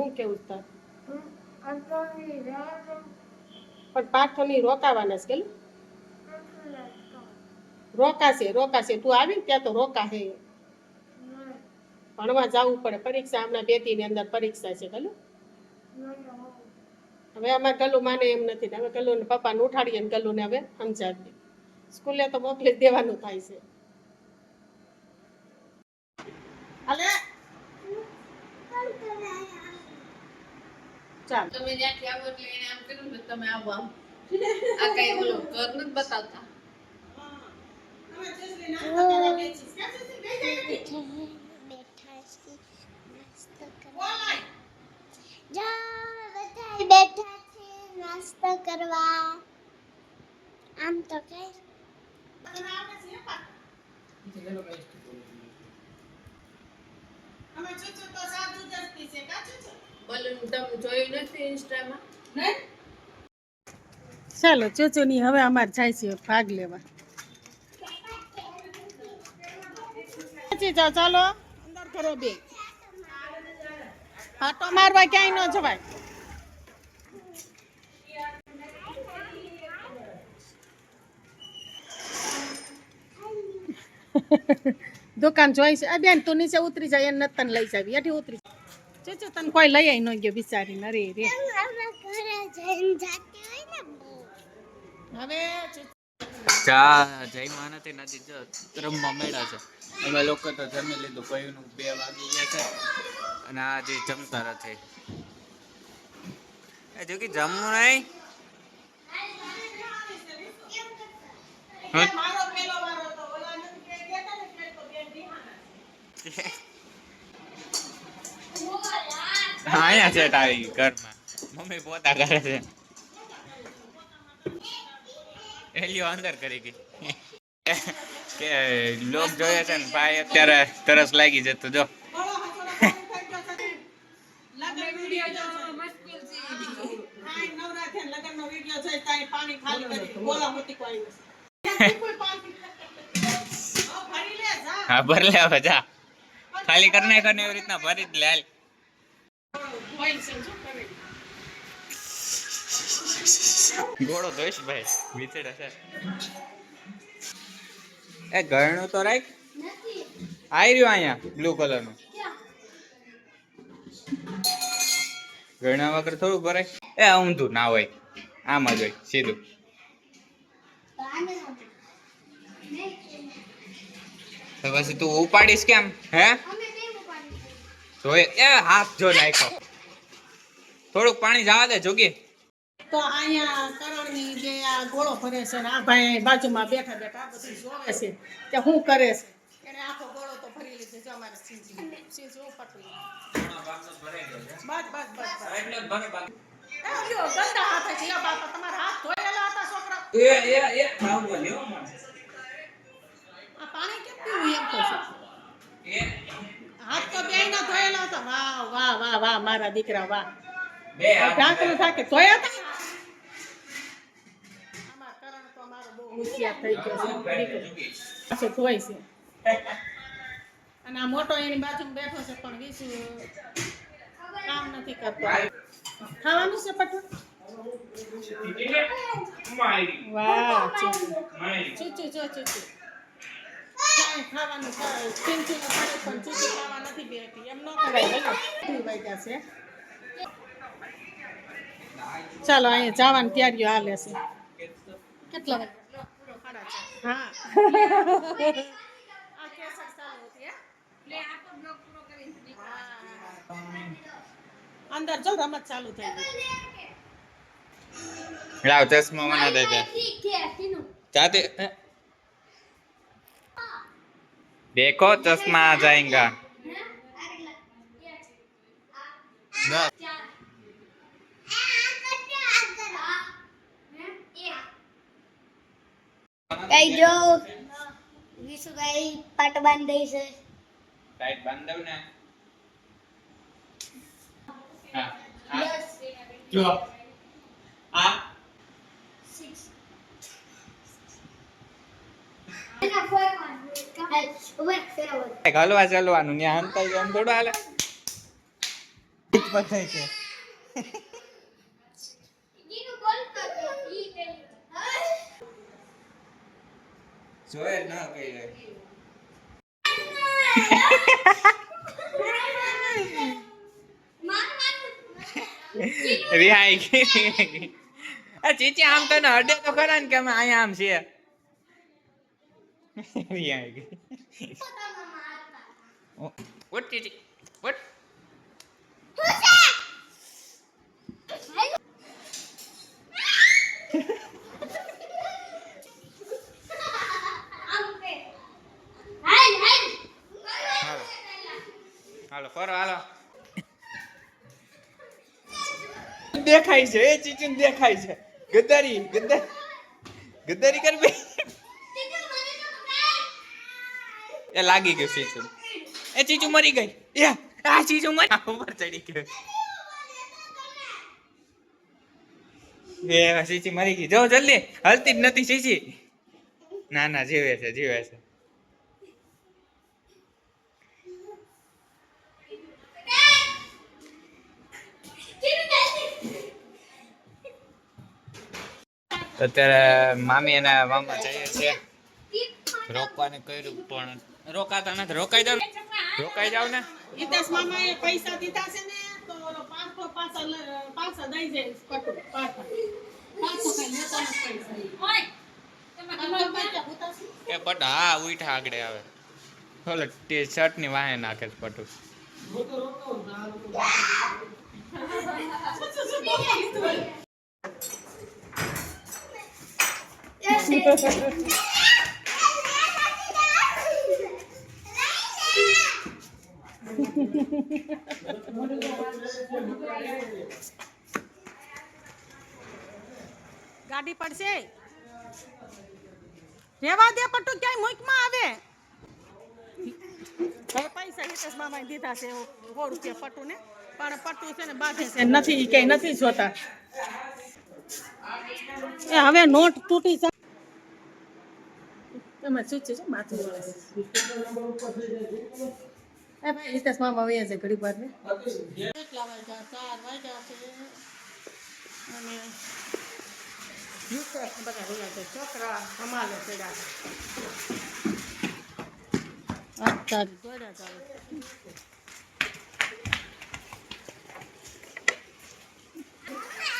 શું કેવું તાર? પણ પાઠોની રોકાવાના છે કેલું? રોકાશે તું આવી ત્યાં તો રોકાશે. ભણવા જવું પડે, પરીક્ષા હમણાં 2-3 ની અંદર પરીક્ષા છે કલું. હવે અમારે કલ્લુ માને એમ નથી, હવે કલ્લુને પપ્પાને ઉઠાડીએ ને કલ્લુને હવે સમજાવીએ. સ્કૂલે તો મોકલી દેવાનું થાય છે. હાલે ચાલ તમે જ્યાંથી આવો એટલે એને આમ કર્યું ને તમે આવો આમ. આ કઈ ઓલો ઘર નથી બતાવતા. અમે જસલી નાસ્તા કરવા બેઠી છે. બેઠા છે નાસ્તો કરવા. બેઠા છે નાસ્તો કરવા. આમ તો કઈ અમે ચૂચુ તો સાદું દસતી છે કા ચૂચુ? બલૂન તમે જોયું નથી ઇન્સ્ટામાં? નહીં. ચાલો ચૂચુની હવે અમારે જાય છે ભાગ લેવા. જાઓ ચાલો અંદર કરો બે. હાટો મારવા ક્યાંય ન જવાય. દુકાન જોઈ છે. બેન તું નીચે ઉતરી જાય એને તને લઈ જાવી. એથી ઉતરી ચૂચુ તને કોઈ લઈ આવી ન ગયો બિચારી અરે રે. હવે ચા જય માનતી નથી જો રમવા મેળા છે. અમે લોકો તો જમી લીધું કયુંનું 2 વાગી ગયા છે અને આ જે જમતા નથી એ જો કે જમવું નહીં. મારો પેલો વારો તો ઓલા ને કે દેતા ને પ્લેટ તો બેન દીહાના. હા અહીંયા સેટ આવી ઘરમાં મમ્મી પોતા કરે છે. એલિયો અંદર કરી ગઈ કે લોક જોઈએ છે ને ભાઈ અત્યારે તરસ લાગી જતો જો લગન વિડિયો જો મુશ્કેલ છે. હા નવરાત્રી લગન નો વિડિયો છે તાઈ પાણી ખાલી કરી બોલા હોતી કોઈ નથી. કોઈ પાણી ભરી લે જા. હા ભર લે હવે જા ખાલી કરી નાખ ને એવી રીતના ભરી જ લે હાલ. ઓઇલ સમજો કરે. ગોળો દોઈશ ભાઈ વિચેડા છે એ ઘરનું તો રાખ આવી રહ્યું અહીંયા બ્લુ કલર નું ઘરણા વગર થોડું ભરાય એ ઊંધું ના હોય આમ જ હોય સીધું. તો પછી તું ઉપાડીશ કેમ હે જોઈ એ હાથ જો નાખ્યો થોડુંક પાણી જવા દે જોગી. તો અહીંયા કરણની જે આ ગોળો ભરે છે ને આ ભાઈ બાજુમાં બેઠા બેઠા બધું જોવે છે કે શું કરે છે. એને આખો ગોળો તો ભરી લીધો જો અમારે સીંચી પટવી બસ. એ લ્યો ગંદા હાથે છે લ્યો બાપા તમારા હાથ ધોયેલા હતા છોકરા. આ પાણી કેમ પીવું એમ કહું છું. હાથ તો બેય ના ધોયેલા હતા. વાહ વાહ વાહ વાહ મારા દીકરા વાહ. ઢાંકણું ઢાંકે ધોયા હતા. આમાં કરણ તો મારો બહુ હોશિયાર થઈ ગયો છે દીકરો. પાછો ધોય છે અને આ મોટો એની બાજુમાં બેઠો છે પણ વિશુ કામ નથી કરતો. ખાવાનું છે પટુ? વાહ ચૂચુ જો ચૂચુ ખાવાનું ચીંચી ને ખાડે પણ ચૂચુ ખાવા નથી બેઠી એમ ન કરાય. વાગ્યા છે. ચાલો અહીંયા જવાની તૈયારીઓ હાલે છે. કેટલા વાગ્યા? હા આ કેસર ચાલુ હતી હે લે આ તો બ્લોક પૂરો કરી અંદર જો રમત ચાલુ થઈ ગઈ. લાવ ચશ્મા મને દે દે ચાતે देखो चश्मा आ जाएगा કઈ જો વિશુભાઈ પાટ બાંધી છે. ટાઈટ બાંધ દઉં ને હા જો આ 6 હલવા ચાલવાનું ત્યાં હંતાઈ જાય થોડું હાલે બધાય છે જોયે ના કઈ રિહાઈ ગઈ આ ચીચી આમ તો અડે તો ખરા ને કે અમે અહીંયા આમ છીએ રિહાઈ ગઈ ઉઠ ચીચી ઉઠ હાલો ફરો હાલો દેખાય છે એ ચીચી દેખાય છે ગદ્દારી ગદ્દારી કરવી એ લાગી ગયું ચીચુ એ ચીચુ મરી ગઈ એ આ ચીચુ મરી ઉપર ચડી ગયો એ ચીચી મરી ગઈ જો જલ્દી હલતી જ નથી ચીચી ના ના જીવે છે અત્યારે મામી અને મામા જઈએ છે રોકવાને કર્યું પણ રોકાતા નથી રોકાઈ જાવ ને હિતેશ મામાએ પૈસા દીધા છે ને તો 500 પાછા દઈ જાય પટુ પાછા 500 કઈ લેતો નથી પૈસા એ પટ હા ઉઠા આગળ આવે ઓલો ટી શર્ટ ની વાહે નાખે છે પટુ ગાડી પડશે રેવા દે પટુ ક્યાંય મુકમાં આવે હવે પૈસા હિતેશ મામાએ દીધા છે 100 રૂપિયા પટુ ને પણ પટુ છે ને બાંધે છે નથી ક્યાંય નથી જોતા એ હવે નોટ તૂટી જાય એમાં શું છે માથું વળે એ ભાઈ હિતેશ મામા વયા છે ઘડી વાર ને કેટલા વાગ્યા 4 વાગ્યા છે અને યુકેશ બધા વયા છે છોકરા અમાલે ચડ્યા અચ્છા દોડ્યા ચાલે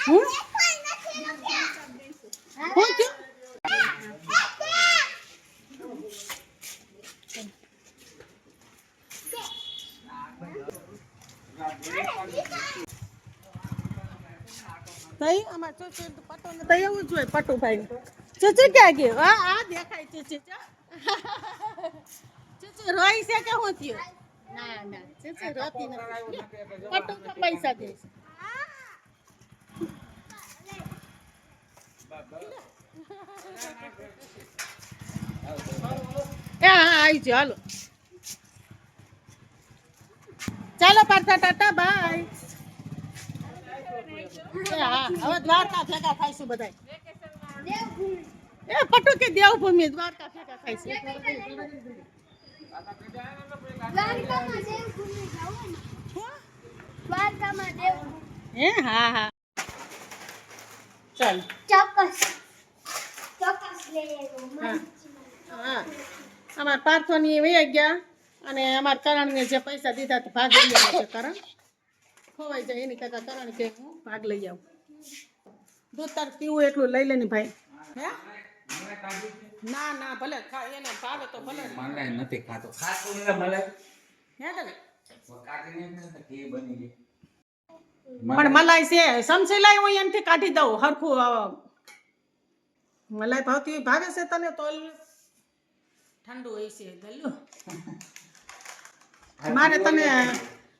હું તઈ અમાર ચોચી પટો ને તઈ એવું જોઈએ પટુભાઈ ચોચી ક્યાં ગયો આ દેખાય ચોચી ચોચી રોઈ છે કે હું થયું ના ચોચી રોતી નથી પટુ તો પૈસા દે છે આવી જાઓ હાલો ચાલો પાર્થા ટાટા બાય હા હવે દ્વારકા ભેગા થાઈશું બધા એ પટુ કે દેવભૂમિ દ્વારકા ભેગા થાઈશું હે હા ચાલ ચોક્કસ લઈ આવ્યો હા અમાર પાર્થોની વહી ગયા અને અમાર કરણને જે પૈસા દીધા તો ભાગ લઈ આવ્યો છે કરણ ખોવાઈ જાય એની કરતા કરણ કે હું ભાગ લઈ આવું દૂધ તાર પીવું એટલું લઈ લે ને ભાઈ હે ના ભલે ખા એને ભાવે તો ભલે મલાઈ નથી ખાતો ખાતું ને મલાઈ હે કે કાઢીને નથી બની ગઈ પણ મલાઈ છે સમસી લાઈ હું એનથી કાઢી દઉં હરખું મલાઈ ભાવતી ભાવે છે તને તો ઠંડુ હોય છે ગલ્લુ મારે તને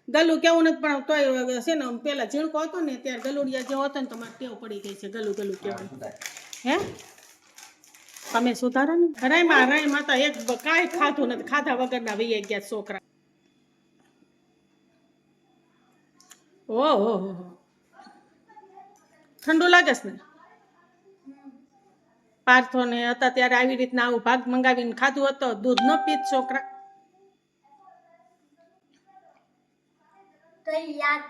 ગલ્લુ કેવું નથી પણ તોય છે ને પેલા ઝીણકો હતો ને ત્યારે ગલુડિયા જેવો હતો ને તો મારે ટેવ પડી ગઈ છે ગલું કહેવાનું હે તમે સુધારો ને રાય માતા એક કાંઈ ખાધું નથી ખાધા વગરના વહી ગયા છોકરા ઓહો ઠંડુ લાગે છે ને પાર્થો ને હતા ત્યારે આવી રીતના આવું ભાગ મંગાવીને ખાધું હતો દૂધ ન પીત છોકરા તો યાદ